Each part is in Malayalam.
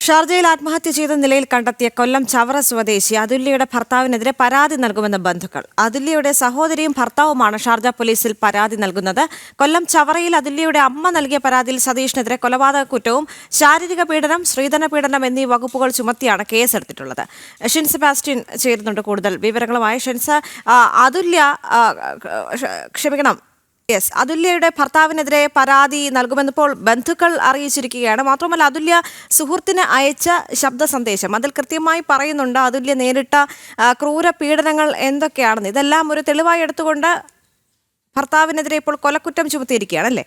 ഷാർജയിൽ ആത്മഹത്യ ചെയ്ത നിലയിൽ കണ്ടെത്തിയ കൊല്ലം ചവറ സ്വദേശി അതുല്യയുടെ ഭർത്താവിനെതിരെ പരാതി നൽകുമെന്ന് ബന്ധുക്കൾ. അതുല്യയുടെ സഹോദരിയും ഭർത്താവുമാണ് ഷാർജ പോലീസിൽ പരാതി നൽകുന്നത്. കൊല്ലം ചവറയിൽ അതുല്യയുടെ അമ്മ നൽകിയ പരാതിയിൽ സതീഷിനെതിരെ കൊലപാതക കുറ്റവും ശാരീരിക പീഡനം, സ്ത്രീധന പീഡനം എന്നീ വകുപ്പുകൾ ചുമത്തിയാണ് കേസെടുത്തിട്ടുള്ളത്. ഷിൻ സെബാസ്റ്റ്യൻ ചേരുന്നുണ്ട് കൂടുതൽ വിവരങ്ങളുമായി. ഷിൻസ്, അതുല്യയുടെ ഭർത്താവിനെതിരെ പരാതി നൽകുമെന്നിപ്പോൾ ബന്ധുക്കൾ അറിയിച്ചിരിക്കുകയാണ്. മാത്രമല്ല, അതുല്യ സുഹൃത്തിന് അയച്ച ശബ്ദ സന്ദേശം അതിൽ കൃത്യമായി പറയുന്നുണ്ട് അതുല്യ നേരിട്ട ക്രൂര പീഡനങ്ങൾ എന്തൊക്കെയാണെന്ന്. ഇതെല്ലാം ഒരു തെളിവായി എടുത്തുകൊണ്ട് ഭർത്താവിനെതിരെ ഇപ്പോൾ കൊലക്കുറ്റം ചുമത്തിയിരിക്കുകയാണല്ലേ?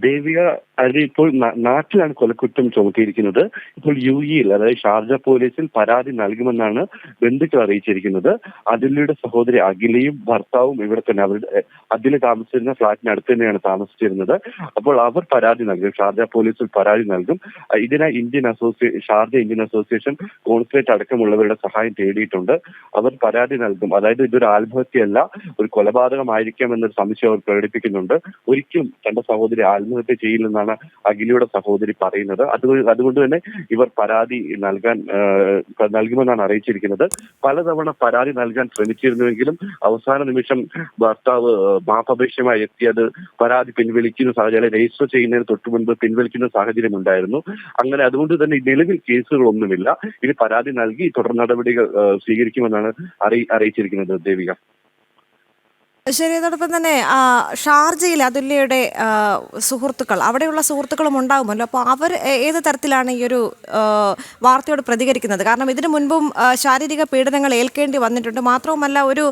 ദേവിക അത് ഇപ്പോൾ നാട്ടിലാണ് കൊലക്കുറ്റം ചുമത്തിയിരിക്കുന്നത്. ഇപ്പോൾ UAE-യിൽ, അതായത് ഷാർജ പോലീസിൽ പരാതി നൽകുമെന്നാണ് ബന്ധുക്കൾ അറിയിച്ചിരിക്കുന്നത്. അതുല്യയുടെ സഹോദരി അഖിലയും ഭർത്താവും ഇവിടെ തന്നെ അതിൽ താമസിച്ചിരുന്ന ഫ്ളാറ്റിനടുത്ത് തന്നെയാണ് താമസിച്ചിരുന്നത്. അപ്പോൾ അവർ പരാതി നൽകും, ഷാർജ പോലീസിൽ പരാതി നൽകും. ഇതിനായി ഷാർജ ഇന്ത്യൻ അസോസിയേഷൻ, കോൺസുലേറ്റ് അടക്കമുള്ളവരുടെ സഹായം തേടിയിട്ടുണ്ട്. അവർ പരാതി നൽകും. അതായത് ഇതൊരു ആത്മഹത്യയല്ല, ഒരു കൊലപാതകമായിരിക്കാം എന്നൊരു സംശയം അവർ പ്രകടിപ്പിക്കുന്നുണ്ട്. ഒരിക്കലും തന്റെ സഹോദരി ആത്മഹത്യ ചെയ്യില്ലെന്നാണ് അഖിലയുടെ സഹോദരി പറയുന്നത്. അതുകൊണ്ട് തന്നെ ഇവർ പരാതി നൽകുമെന്നാണ് അറിയിച്ചിരിക്കുന്നത്. പലതവണ പരാതി നൽകാൻ ശ്രമിച്ചിരുന്നുവെങ്കിലും അവസാന നിമിഷം ഭർത്താവ് മാപ്പപേക്ഷയുമായി എത്തിയത് പരാതി പിൻവലിക്കുന്ന സാഹചര്യം, രജിസ്റ്റർ ചെയ്യുന്നതിന് തൊട്ടു മുൻപ് പിൻവലിക്കുന്ന സാഹചര്യം ഉണ്ടായിരുന്നു. അങ്ങനെ അതുകൊണ്ട് തന്നെ നിലവിൽ കേസുകളൊന്നുമില്ല. ഇനി പരാതി നൽകി തുടർ നടപടികൾ സ്വീകരിക്കുമെന്നാണ് അറിയിച്ചിരിക്കുന്നത്. ദേവിക, ശരി. അതോടൊപ്പം തന്നെ ഷാർജയിൽ അതുല്യയുടെ സുഹൃത്തുക്കൾ, അവിടെയുള്ള സുഹൃത്തുക്കളും ഉണ്ടാകുമല്ലോ. അപ്പോൾ അവർ ഏത് തരത്തിലാണ് ഈ ഒരു വാർത്തയോട് പ്രതികരിക്കുന്നത്? കാരണം ഇതിനു മുൻപും ശാരീരിക പീഡനങ്ങൾ ഏൽക്കേണ്ടി വന്നിട്ടുണ്ട്. മാത്രവുമല്ല, ഒരു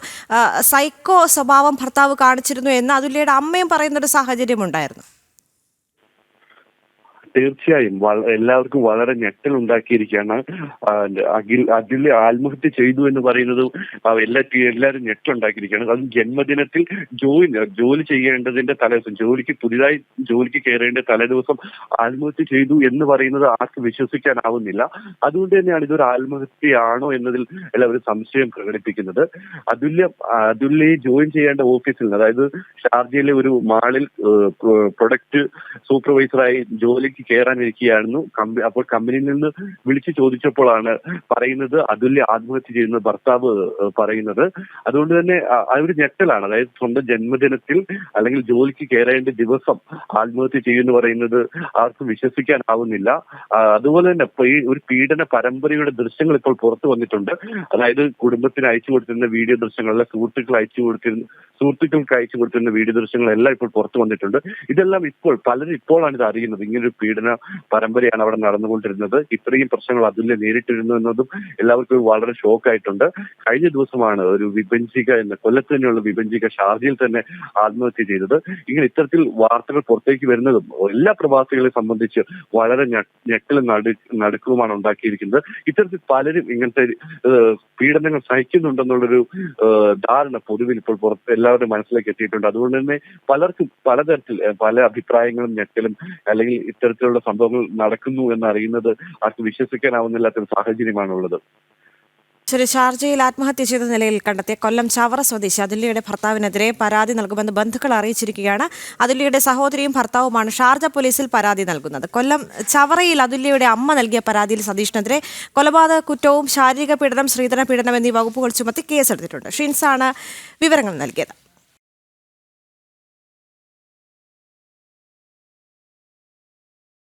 സൈക്കോ സ്വഭാവം ഭർത്താവ് കാണിച്ചിരുന്നു എന്ന് അതുല്യയുടെ അമ്മയും പറയുന്നൊരു സാഹചര്യം ഉണ്ടായിരുന്നു. തീർച്ചയായും എല്ലാവർക്കും വളരെ ഞെട്ടലുണ്ടാക്കിയിരിക്കുകയാണ്. അതുല്യ ആത്മഹത്യ ചെയ്തു എന്ന് പറയുന്നത് എല്ലാവരും ഞെട്ടുണ്ടാക്കിയിരിക്കുകയാണ്. അതും ജന്മദിനത്തിൽ ജോലി ചെയ്യേണ്ടതിന്റെ തലേദിവസം, പുതിയതായി ജോലിക്ക് കയറേണ്ട തലേദിവസം ആത്മഹത്യ ചെയ്തു എന്ന് പറയുന്നത് ആർക്കും വിശ്വസിക്കാനാവുന്നില്ല. അതുകൊണ്ട് തന്നെയാണ് ഇതൊരു ആത്മഹത്യയാണോ എന്നതിൽ എല്ലാവരും സംശയം പ്രകടിപ്പിക്കുന്നത്. അതുല്യ ജോയിൻ ചെയ്യേണ്ട ഓഫീസിൽ നിന്ന്, അതായത് ഷാർജയിലെ ഒരു മാളിൽ പ്രൊഡക്റ്റ് സൂപ്പർവൈസറായി ജോലിക്ക് കയറാനിരിക്കുകയായിരുന്നു. അപ്പോൾ കമ്പനിയിൽ നിന്ന് വിളിച്ചു ചോദിച്ചപ്പോഴാണ് പറയുന്നത് അതുല്യ ആത്മഹത്യ ചെയ്യുന്ന ഭർത്താവ് പറയുന്നത്. അതുകൊണ്ട് തന്നെ അതൊരു ഞെട്ടലാണ്. അതായത് സ്വന്തം ജന്മദിനത്തിൽ അല്ലെങ്കിൽ ജോലിക്ക് കയറേണ്ട ദിവസം ആത്മഹത്യ ചെയ്യുമെന്ന് പറയുന്നത് ആർക്കും വിശ്വസിക്കാനാവുന്നില്ല. അതുപോലെ തന്നെ ഈ ഒരു പീഡന പരമ്പരയുടെ ദൃശ്യങ്ങൾ ഇപ്പോൾ പുറത്തു വന്നിട്ടുണ്ട്. അതായത് കുടുംബത്തിന് അയച്ചു കൊടുത്തിരുന്ന വീഡിയോ ദൃശ്യങ്ങൾ, അല്ല സുഹൃത്തുക്കൾക്ക് അയച്ചു കൊടുത്തിരുന്ന വീഡിയോ ദൃശ്യങ്ങളെല്ലാം ഇപ്പോൾ പുറത്തു വന്നിട്ടുണ്ട്. ഇതെല്ലാം പലരും ഇപ്പോഴാണ് ഇത് അറിയുന്നത്. ഇങ്ങനൊരു പീഡന പരമ്പരയാണ് അവിടെ നടന്നുകൊണ്ടിരുന്നത്. ഇത്രയും പ്രശ്നങ്ങൾ അതുല്യ നേരിട്ടിരുന്നു എന്നതും എല്ലാവർക്കും വളരെ ഷോക്കായിട്ടുണ്ട്. കഴിഞ്ഞ ദിവസമാണ് ഒരു കൊല്ലത്ത് തന്നെയുള്ള വിഭജിക ഷാർജയിൽ തന്നെ ആത്മഹത്യ ചെയ്തത്. ഇങ്ങനെ ഇത്തരത്തിൽ വാർത്തകൾ പുറത്തേക്ക് വരുന്നതും എല്ലാ പ്രവാസികളെ സംബന്ധിച്ച് വളരെ ഞെട്ടലും നടുക്കവുമാണ് ഉണ്ടാക്കിയിരിക്കുന്നത്. ഇത്തരത്തിൽ പലരും ഇങ്ങനത്തെ പീഡനങ്ങൾ സഹിക്കുന്നുണ്ടെന്നുള്ളൊരു ധാരണ പൊതുവിൽ ഇപ്പോൾ പുറത്ത് എല്ലാവരുടെയും മനസ്സിലേക്ക് എത്തിയിട്ടുണ്ട്. അതുകൊണ്ട് തന്നെ പലർക്കും പലതരത്തിൽ പല അഭിപ്രായങ്ങളും ഞെട്ടലും അല്ലെങ്കിൽ ഇത്തരത്തിലുള്ള സംഭവങ്ങൾ നടക്കുന്നു എന്നറിയുന്നത് ആർക്കും വിശ്വസിക്കാനാവുന്നില്ലാത്തൊരു സാഹചര്യമാണുള്ളത്. ശരി. ഷാർജയിൽ ആത്മഹത്യ ചെയ്ത നിലയിൽ കണ്ടെത്തിയ കൊല്ലം ചവറ സ്വദേശി അതുല്യയുടെ ഭർത്താവിനെതിരെ പരാതി നൽകുമെന്ന് ബന്ധുക്കൾ അറിയിച്ചിരിക്കുകയാണ്. അതുല്യയുടെ സഹോദരിയും ഭർത്താവുമാണ് ഷാർജ പോലീസിൽ പരാതി നൽകുന്നത്. കൊല്ലം ചവറയിൽ അതുല്യയുടെ അമ്മ നൽകിയ പരാതിയിൽ സതീഷിനെതിരെ കൊലപാതക കുറ്റവും ശാരീരിക പീഡനം, സ്ത്രീധന പീഡനം എന്നീ വകുപ്പുകൾ ചുമത്തി കേസെടുത്തിട്ടുണ്ട്. ഷിൻസാണ് വിവരങ്ങൾ നൽകിയത്.